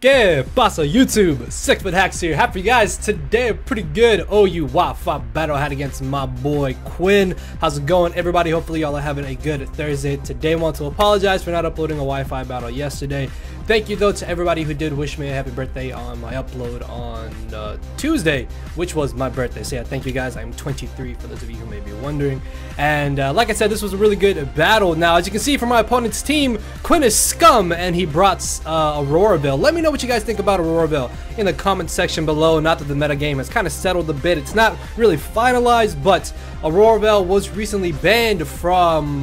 ¿Qué pasa YouTube? 6ftHax here. Happy for you guys. Today a pretty good OU Wi-Fi battle I had against my boy Quinn. How's it going everybody? Hopefully y'all are having a good Thursday. Today I want to apologize for not uploading a Wi-Fi battle yesterday. Thank you though to everybody who did wish me a happy birthday on my upload on Tuesday, which was my birthday. So yeah, thank you guys. I'm 23 for those of you who may be wondering. And like I said, this was a really good battle. Now, as you can see from my opponent's team, Quinn is scum and he brought Auroraville. Let me know what you guys think about Auroraville in the comment section below. Not that the meta game has kind of settled a bit. It's not really finalized, but Auroraville was recently banned from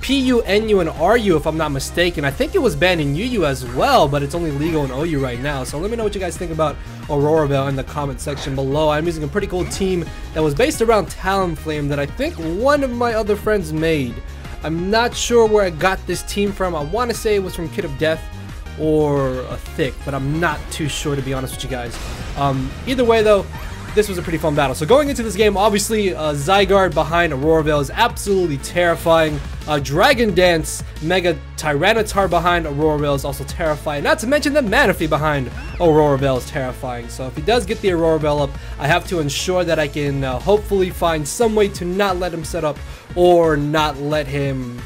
PU, NU, and RU, if I'm not mistaken. I think it was banned in UU as well, but it's only legal in OU right now. So let me know what you guys think about Auroraville in the comment section below. I'm using a pretty cool team that was based around Talonflame that I think one of my other friends made. I'm not sure where I got this team from. I want to say it was from Kid of Death or a Thick, but I'm not too sure, to be honest with you guys. Either way though, this was a pretty fun battle. So going into this game, obviously Zygarde behind Auroraville is absolutely terrifying. Dragon Dance Mega Tyranitar behind Auroraville is also terrifying. Not to mention the Manaphy behind Auroraville is terrifying. So if he does get the Auroraville up, I have to ensure that I can hopefully find some way to not let him set up or not let him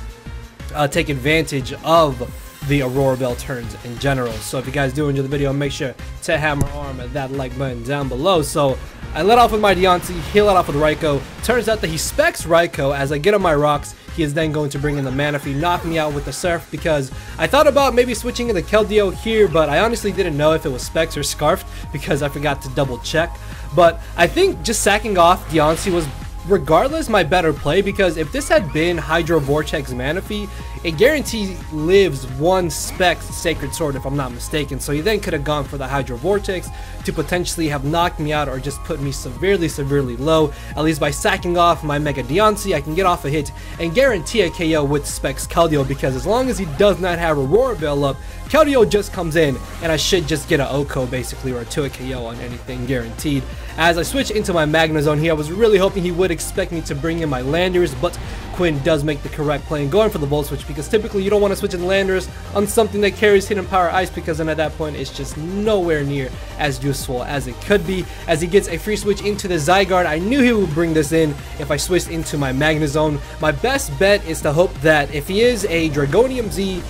take advantage of the Auroraville turns in general. So if you guys do enjoy the video, make sure to hammer arm that like button down below. So I let off with my Deontay, he let off with Raikou. Turns out that he specs Raikou. As I get on my rocks, he is then going to bring in the Manaphy, knock me out with the Surf, because I thought about maybe switching into Keldeo here, but I honestly didn't know if it was specs or Scarfed because I forgot to double check. But I think just sacking off Deontay was regardless my better play, because if this had been Hydro Vortex Manaphy, it guarantees lives one spec Sacred Sword if I'm not mistaken. So he then could have gone for the Hydro Vortex to potentially have knocked me out or just put me severely low. At least by sacking off my Mega Deontay, I can get off a hit and guarantee a KO with specs Keldeo, because as long as he does not have Auroraville up, Keldeo just comes in and I should just get a OHKO basically, or a 2 KO on anything guaranteed. As I switch into my Magnezone here, I was really hoping he would expect me to bring in my Landers, but Quinn does make the correct play and going for the Volt Switch, because typically you don't want to switch in Landers on something that carries Hidden Power Ice, because then at that point it's just nowhere near as useful as it could be. As he gets a free switch into the Zygarde, I knew he would bring this in if I switched into my Magnezone. My best bet is to hope that if he is a Dragonium Z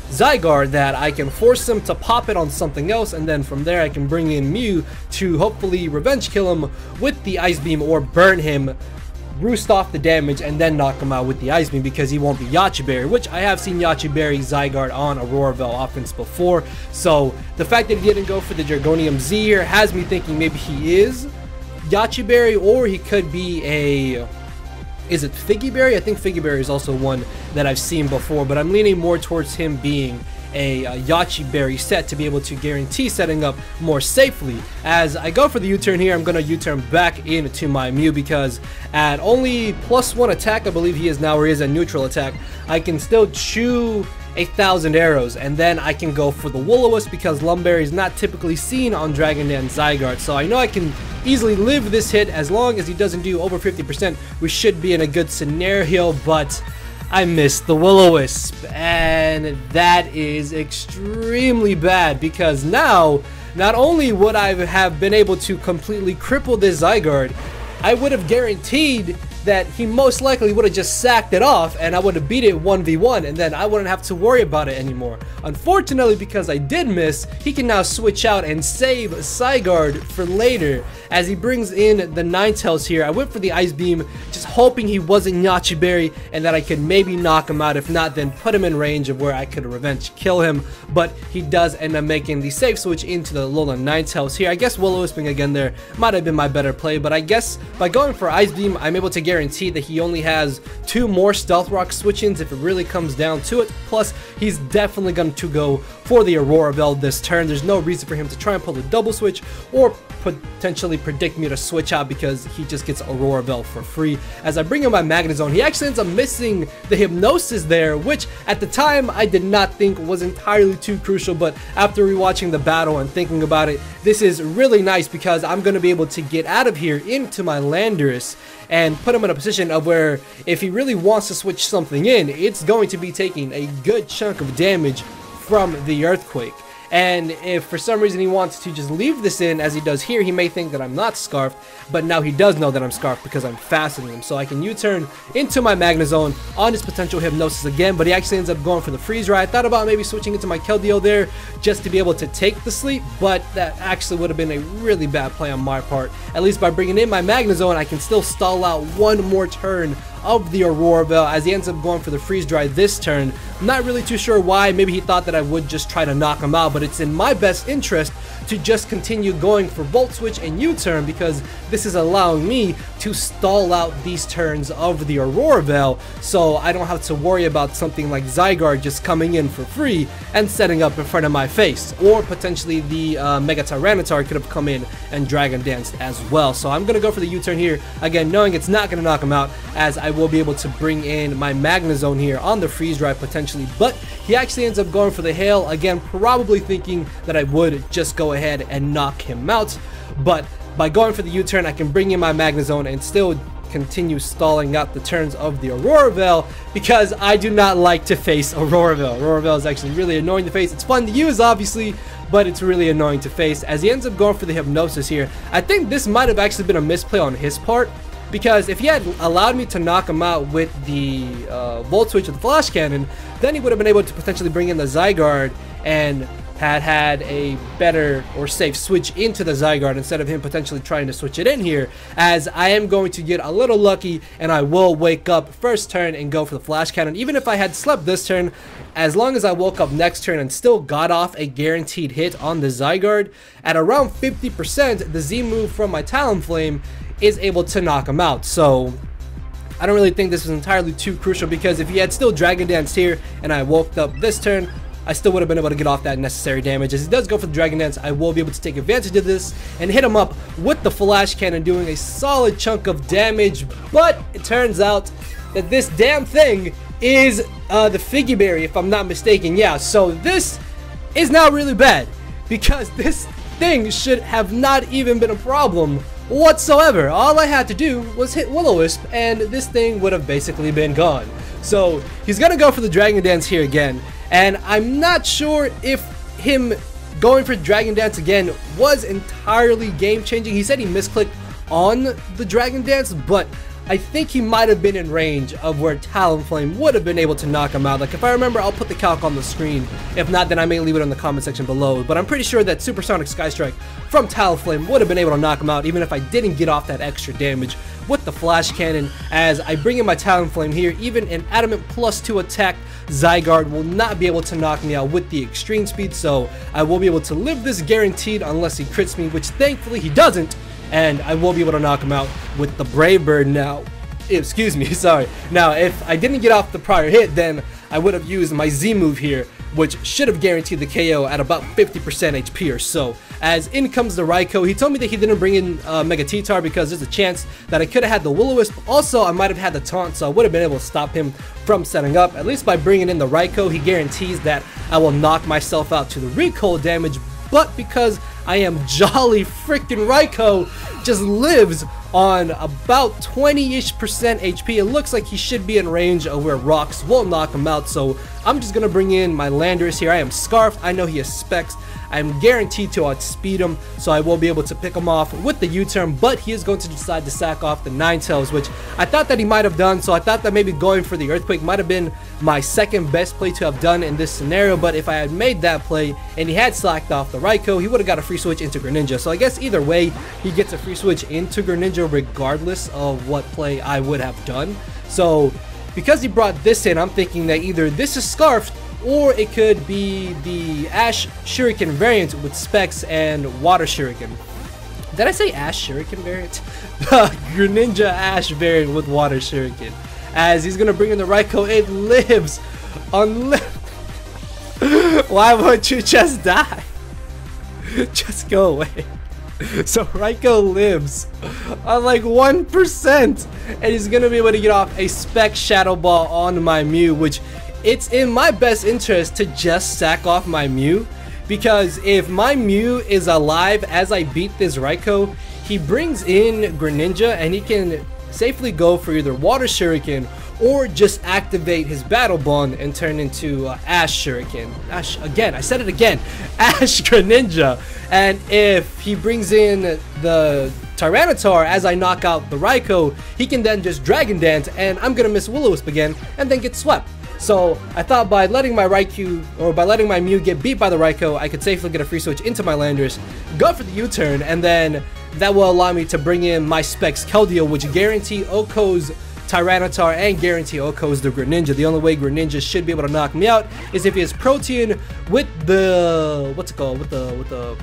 Zygarde, that I can force him to pop it on something else, and then from there I can bring in Mew to hopefully revenge kill him with the Ice Beam or burn him, roost off the damage, and then knock him out with the Ice Beam, because he won't be Yache Berry, which I have seen Yache Berry Zygarde on Auroraville offense before. So the fact that he didn't go for the Dragonium Z here has me thinking maybe he is Yache Berry, or he could be a... is it Figgy Berry? I think Figgy Berry is also one that I've seen before, but I'm leaning more towards him being a Yache Berry set to be able to guarantee setting up more safely. As I go for the U-turn here, I'm going to U-turn back into my Mew, because at only +1 attack, I believe he is now, or he is a neutral attack, I can still chew 1,000 arrows, and then I can go for the Will-O-Wisp, because Lumberry is not typically seen on Dragon Dance Zygarde. So I know I can easily live this hit as long as he doesn't do over 50%. We should be in a good scenario, but I missed the Will-O-Wisp, and that is extremely bad, because now not only would I have been able to completely cripple this Zygarde, I would have guaranteed that he most likely would have just sacked it off, and I would have beat it 1v1, and then I wouldn't have to worry about it anymore. Unfortunately, because I did miss, he can now switch out and save Zygarde for later. As he brings in the Ninetales here, I went for the Ice Beam, just hoping he wasn't Yache Berry and that I could maybe knock him out. If not, then put him in range of where I could revenge kill him. But he does end up making the safe switch into the Alolan Ninetales here. I guess Will-O-Wisping again there might have been my better play, but I guess by going for Ice Beam, I'm able to guarantee that he only has 2 more Stealth Rock switch-ins if it really comes down to it. Plus, he's definitely going to go for the Auroraville this turn. There's no reason for him to try and pull a double switch or potentially predict me to switch out, because he just gets Auroraville for free. As I bring in my Magnezone, he actually ends up missing the Hypnosis there, which at the time I did not think was entirely too crucial, but after rewatching the battle and thinking about it, this is really nice, because I'm going to be able to get out of here into my Landorus and put him in a position of where if he really wants to switch something in, it's going to be taking a good chunk of damage from the Earthquake. And if for some reason he wants to just leave this in as he does here, he may think that I'm not scarfed, but now he does know that I'm scarfed because I'm fastening him. So I can U-turn into my Magnezone on his potential Hypnosis again, but he actually ends up going for the Freeze Ray. I thought about maybe switching into my Keldeo there just to be able to take the sleep, but that actually would have been a really bad play on my part. At least by bringing in my Magnezone, I can still stall out one more turn of the Aurora Veil as he ends up going for the Freeze Dry this turn. I'm not really too sure why. Maybe he thought that I would just try to knock him out, but it's in my best interest to just continue going for Volt Switch and U-turn because this is allowing me to stall out these turns of the Aurora Veil, so I don't have to worry about something like Zygarde just coming in for free and setting up in front of my face, or potentially the Mega Tyranitar could have come in and Dragon Danced as well. So I'm gonna go for the U-turn here, again knowing it's not gonna knock him out, as I will be able to bring in my Magnezone here on the Freeze Dry potentially, but he actually ends up going for the Hail, again probably thinking that I would just go ahead and knock him out, but by going for the U-turn I can bring in my Magnezone and still continue stalling out the turns of the Aurora Veil because I do not like to face Aurora Veil. Aurora Veil is actually really annoying to face. It's fun to use obviously, but it's really annoying to face as he ends up going for the Hypnosis here. I think this might have actually been a misplay on his part, because if he had allowed me to knock him out with the Volt Switch or the Flash Cannon, then he would have been able to potentially bring in the Zygarde and had a better or safe switch into the Zygarde instead of him potentially trying to switch it in here, as I am going to get a little lucky and I will wake up first turn and go for the Flash Cannon. Even if I had slept this turn, as long as I woke up next turn and still got off a guaranteed hit on the Zygarde, at around 50% the Z move from my Talonflame is able to knock him out. So I don't really think this was entirely too crucial, because if he had still Dragon Danced here and I woke up this turn, I still would have been able to get off that necessary damage. As he does go for the Dragon Dance, I will be able to take advantage of this and hit him up with the Flash Cannon, doing a solid chunk of damage. But it turns out that this damn thing is the Figgy Berry, if I'm not mistaken. Yeah, so this is now really bad, because this thing should have not even been a problem whatsoever. All I had to do was hit Will-O-Wisp and this thing would have basically been gone. So he's gonna go for the Dragon Dance here again, and I'm not sure if him going for Dragon Dance again was entirely game changing. He said he misclicked on the Dragon Dance, but I think he might have been in range of where Talonflame would have been able to knock him out. Like, if I remember, I'll put the calc on the screen. If not, then I may leave it in the comment section below. But I'm pretty sure that Supersonic Sky Strike from Talonflame would have been able to knock him out, even if I didn't get off that extra damage with the Flash Cannon. As I bring in my Talonflame here, even an Adamant +2 attack Zygarde will not be able to knock me out with the extreme speed, so I will be able to live this guaranteed unless he crits me, which thankfully he doesn't. And I will be able to knock him out with the Brave Bird now. Excuse me, sorry. Now, if I didn't get off the prior hit, then I would have used my Z move here, which should have guaranteed the KO at about 50% HP or so. As in comes the Raikou. He told me that he didn't bring in Mega T-Tar because there's a chance that I could have had the Will-O-Wisp. Also, I might have had the Taunt, so I would have been able to stop him from setting up. At least by bringing in the Raikou, he guarantees that I will knock myself out to the recoil damage. But because I am jolly freaking Raikou, just lives on about 20-ish% HP. It looks like he should be in range of where rocks will knock him out, so I'm just gonna bring in my Landorus here. I am Scarf. I know he has Specs. I'm guaranteed to outspeed him, so I will be able to pick him off with the U-turn, but he is going to decide to sack off the Ninetales, which I thought that he might have done, so I thought that maybe going for the Earthquake might have been my second best play to have done in this scenario. But if I had made that play and he had slacked off the Raikou, he would have got a free switch into Greninja. So I guess either way, he gets a free switch into Greninja regardless of what play I would have done. So because he brought this in, I'm thinking that either this is Scarfed, or it could be the Ash Shuriken variant with Specs and Water Shuriken. Did I say Ash Shuriken variant? Greninja Ash variant with Water Shuriken. As he's going to bring in the Raikou, it lives on... Why won't you just die? Just go away. So Raikou lives on like 1%, and he's going to be able to get off a Spec Shadow Ball on my Mew, which... it's in my best interest to just sack off my Mew, because if my Mew is alive as I beat this Raikou, he brings in Greninja and he can safely go for either Water Shuriken or just activate his battle bond and turn into Ash Shuriken. Ash, again, I said it again, Ash Greninja. And if he brings in the Tyranitar as I knock out the Raikou, he can then just Dragon Dance, and I'm gonna miss Will-O-Wisp again and then get swept. So I thought by letting my Raikou, or by letting my Mew get beat by the Raikou, I could safely get a free switch into my Landers, go for the U-turn, and then that will allow me to bring in my Specs Keldeo, which guarantee OHKO's Tyranitar and guarantee OHKO's the Greninja. The only way Greninja should be able to knock me out is if he has Protean with the, what's it called, with the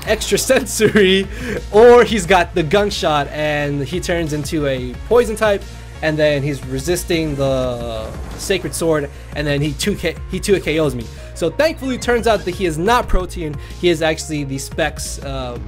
extra sensory, or he's got the Gunk Shot and he turns into a poison type, and then he's resisting the Sacred Sword, and then he 2 KOs me. So thankfully, it turns out that he is not Protean. He is actually the Specs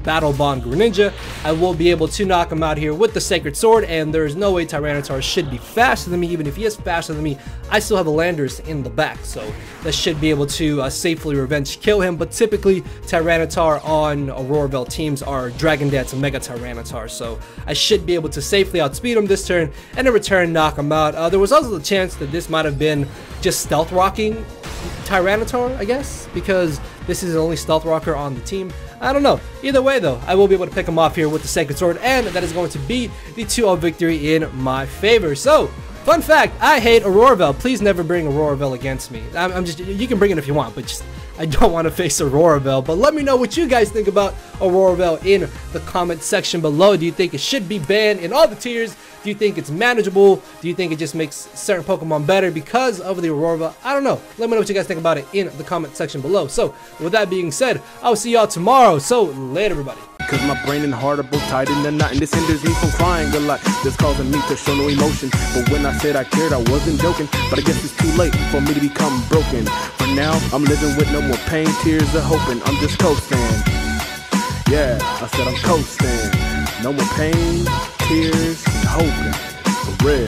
Battle Bond Greninja. I will be able to knock him out here with the Sacred Sword, and there is no way Tyranitar should be faster than me. Even if he is faster than me, I still have the Landers in the back, so that should be able to safely revenge kill him. But typically, Tyranitar on Auroraville teams are Dragon Dance and Mega Tyranitar, so I should be able to safely outspeed him this turn, and in return knock him out. There was also the chance that this might have been just stealth rocking Tyranitar, I guess, because this is the only stealth rocker on the team. I don't know. Either way though, I will be able to pick him off here with the Sacred Sword, and that is going to be the 2-0 victory in my favor. So, fun fact, I hate Auroraville. Please never bring Auroraville against me. I'm just, you can bring it if you want, but just, I don't want to face Auroraville. But let me know what you guys think about Auroraville in the comment section below. Do you think it should be banned in all the tiers? Do you think it's manageable? Do you think it just makes certain Pokemon better because of the Auroraville? I don't know. Let me know what you guys think about it in the comment section below. So, with that being said, I'll see y'all tomorrow. So, later everybody. Cause my brain and heart are both tied in the knot, and this hinders me from crying a lot. This causing me to show no emotion. But when I said I cared, I wasn't joking. But I guess it's too late for me to become broken. For now, I'm living with no more pain, tears, or hoping. I'm just coasting. Yeah, I said I'm coasting. No more pain, tears, and hoping. For real.